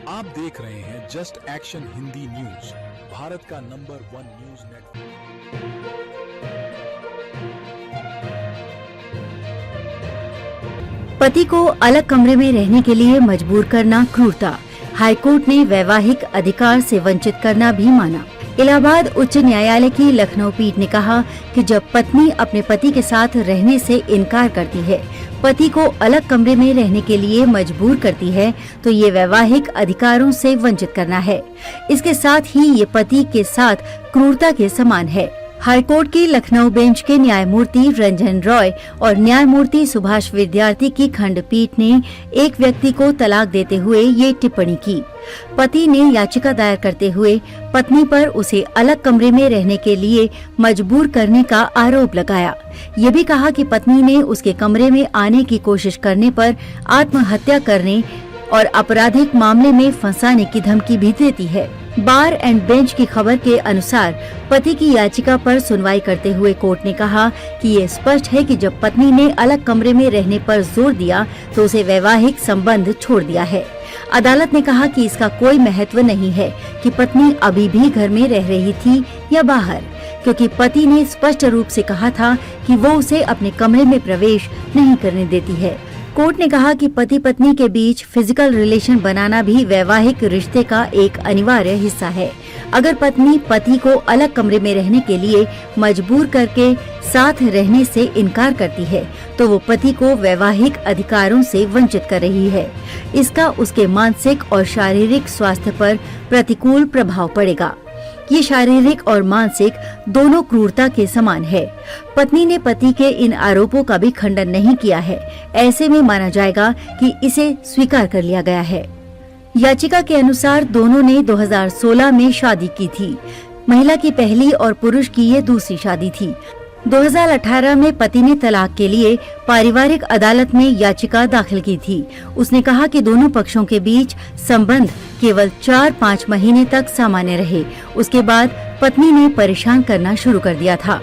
आप देख रहे हैं just action Hindi news, Bharat का नंबर 1 न्यूज नेटवर्क। पति को अलग कमरे में रहने के लिए मजबूर करना क्रूरता, हाईकोर्ट ने वैवाहिक अधिकार से वंचित करना भी माना। इलाहाबाद उच्च न्यायालय की लखनऊ पीठ ने कहा कि जब पत्नी अपने पति के साथ रहने से इनकार करती है, पति को अलग कमरे में रहने के लिए मजबूर करती है, तो ये वैवाहिक अधिकारों से वंचित करना है। इसके साथ ही ये पति के साथ क्रूरता के समान है। हाईकोर्ट की लखनऊ बेंच के न्यायमूर्ति रंजन रॉय और न्यायमूर्ति सुभाष विद्यार्थी की खंडपीठ ने एक व्यक्ति को तलाक देते हुए ये टिप्पणी की। पति ने याचिका दायर करते हुए पत्नी पर उसे अलग कमरे में रहने के लिए मजबूर करने का आरोप लगाया। ये भी कहा कि पत्नी ने उसके कमरे में आने की कोशिश करने पर आत्महत्या करने और आपराधिक मामले में फंसाने की धमकी भी देती है। बार एंड बेंच की खबर के अनुसार पति की याचिका पर सुनवाई करते हुए कोर्ट ने कहा कि ये स्पष्ट है कि जब पत्नी ने अलग कमरे में रहने पर जोर दिया तो उसे वैवाहिक संबंध छोड़ दिया है। अदालत ने कहा कि इसका कोई महत्व नहीं है कि पत्नी अभी भी घर में रह रही थी या बाहर, क्योंकि पति ने स्पष्ट रूप से कहा था कि वो उसे अपने कमरे में प्रवेश नहीं करने देती है। कोर्ट ने कहा कि पति पत्नी के बीच फिजिकल रिलेशन बनाना भी वैवाहिक रिश्ते का एक अनिवार्य हिस्सा है। अगर पत्नी पति को अलग कमरे में रहने के लिए मजबूर करके साथ रहने से इनकार करती है, तो वो पति को वैवाहिक अधिकारों से वंचित कर रही है। इसका उसके मानसिक और शारीरिक स्वास्थ्य पर प्रतिकूल प्रभाव पड़ेगा। ये शारीरिक और मानसिक दोनों क्रूरता के समान है। पत्नी ने पति के इन आरोपों का भी खंडन नहीं किया है। ऐसे में माना जाएगा कि इसे स्वीकार कर लिया गया है। याचिका के अनुसार दोनों ने 2016 में शादी की थी। महिला की पहली और पुरुष की ये दूसरी शादी थी। 2018 में पति ने तलाक के लिए पारिवारिक अदालत में याचिका दाखिल की थी। उसने कहा कि दोनों पक्षों के बीच संबंध केवल 4-5 महीने तक सामान्य रहे। उसके बाद पत्नी ने परेशान करना शुरू कर दिया था।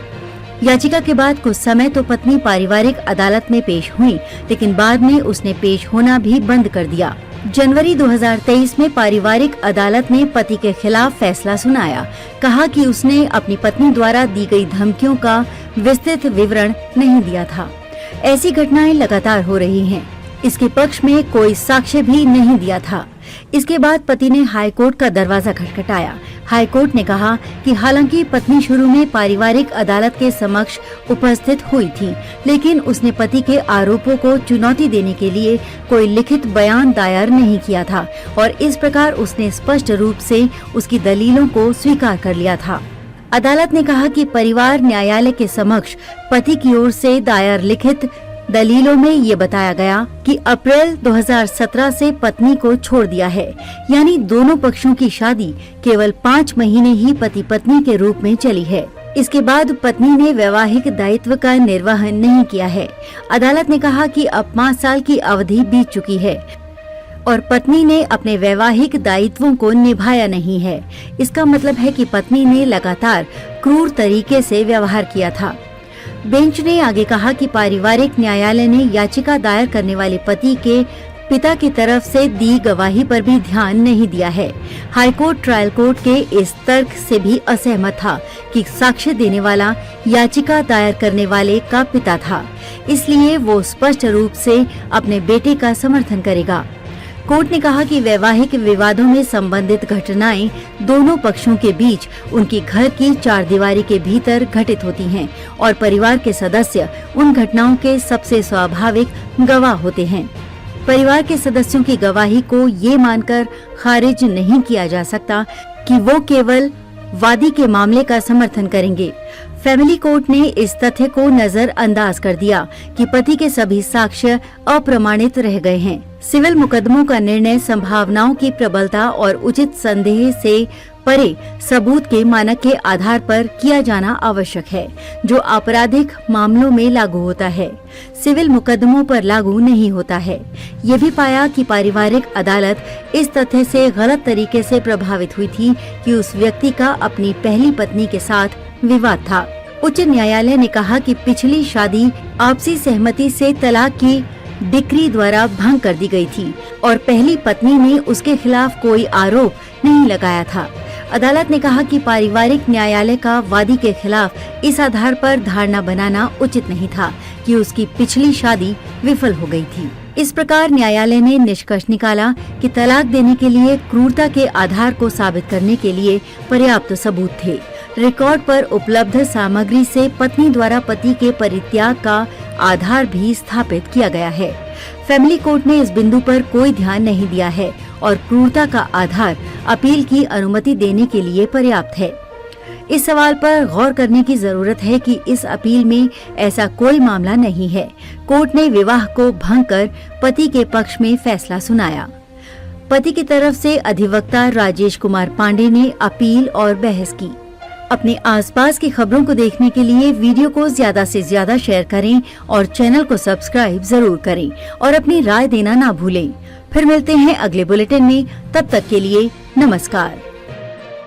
याचिका के बाद कुछ समय तो पत्नी पारिवारिक अदालत में पेश हुई, लेकिन बाद में उसने पेश होना भी बंद कर दिया। जनवरी 2023 में पारिवारिक अदालत ने पति के खिलाफ फैसला सुनाया। कहा कि उसने अपनी पत्नी द्वारा दी गई धमकियों का विस्तृत विवरण नहीं दिया था। ऐसी घटनाएं लगातार हो रही हैं। इसके पक्ष में कोई साक्ष्य भी नहीं दिया था। इसके बाद पति ने हाईकोर्ट का दरवाजा खटखटाया। हाईकोर्ट ने कहा कि हालांकि पत्नी शुरू में पारिवारिक अदालत के समक्ष उपस्थित हुई थी, लेकिन उसने पति के आरोपों को चुनौती देने के लिए कोई लिखित बयान दायर नहीं किया था और इस प्रकार उसने स्पष्ट रूप से उसकी दलीलों को स्वीकार कर लिया था। अदालत ने कहा कि परिवार न्यायालय के समक्ष पति की ओर से दायर लिखित दलीलों में ये बताया गया कि अप्रैल 2017 से पत्नी को छोड़ दिया है, यानी दोनों पक्षों की शादी केवल 5 महीने ही पति पत्नी के रूप में चली है। इसके बाद पत्नी ने वैवाहिक दायित्व का निर्वहन नहीं किया है। अदालत ने कहा कि अब 5 साल की अवधि बीत चुकी है और पत्नी ने अपने वैवाहिक दायित्वों को निभाया नहीं है। इसका मतलब है कि पत्नी ने लगातार क्रूर तरीके से व्यवहार किया था। बेंच ने आगे कहा कि पारिवारिक न्यायालय ने याचिका दायर करने वाले पति के पिता की तरफ से दी गवाही पर भी ध्यान नहीं दिया है। हाईकोर्ट ट्रायल कोर्ट के इस तर्क से भी असहमत था कि साक्ष्य देने वाला याचिका दायर करने वाले का पिता था, इसलिए वो स्पष्ट रूप से अपने बेटे का समर्थन करेगा। कोर्ट ने कहा कि वैवाहिक विवादों में संबंधित घटनाएं दोनों पक्षों के बीच उनकी घर की 4 दीवारी के भीतर घटित होती हैं और परिवार के सदस्य उन घटनाओं के सबसे स्वाभाविक गवाह होते हैं। परिवार के सदस्यों की गवाही को ये मानकर खारिज नहीं किया जा सकता कि वो केवल वादी के मामले का समर्थन करेंगे। फैमिली कोर्ट ने इस तथ्य को नजरअंदाज कर दिया कि पति के सभी साक्ष्य अप्रमाणित रह गए हैं। सिविल मुकदमों का निर्णय संभावनाओं की प्रबलता और उचित संदेह से परे सबूत के मानक के आधार पर किया जाना आवश्यक है, जो आपराधिक मामलों में लागू होता है, सिविल मुकदमों पर लागू नहीं होता है। ये भी पाया कि पारिवारिक अदालत इस तथ्य से गलत तरीके से प्रभावित हुई थी कि उस व्यक्ति का अपनी पहली पत्नी के साथ विवाद था। उच्च न्यायालय ने कहा कि पिछली शादी आपसी सहमति से तलाक की डिक्री द्वारा भंग कर दी गई थी और पहली पत्नी ने उसके खिलाफ कोई आरोप नहीं लगाया था। अदालत ने कहा कि पारिवारिक न्यायालय का वादी के खिलाफ इस आधार पर धारणा बनाना उचित नहीं था कि उसकी पिछली शादी विफल हो गई थी। इस प्रकार न्यायालय ने निष्कर्ष निकाला कि तलाक देने के लिए क्रूरता के आधार को साबित करने के लिए पर्याप्त सबूत थे। रिकॉर्ड पर उपलब्ध सामग्री से पत्नी द्वारा पति के परित्याग का आधार भी स्थापित किया गया है। फैमिली कोर्ट ने इस बिंदु पर कोई ध्यान नहीं दिया है और क्रूरता का आधार अपील की अनुमति देने के लिए पर्याप्त है। इस सवाल पर गौर करने की जरूरत है कि इस अपील में ऐसा कोई मामला नहीं है। कोर्ट ने विवाह को भंग कर पति के पक्ष में फैसला सुनाया। पति की तरफ से अधिवक्ता राजेश कुमार पांडे ने अपील और बहस की। अपने आसपास की खबरों को देखने के लिए वीडियो को ज्यादा से ज्यादा शेयर करें और चैनल को सब्सक्राइब जरूर करें और अपनी राय देना ना भूलें। फिर मिलते हैं अगले बुलेटिन में, तब तक के लिए नमस्कार।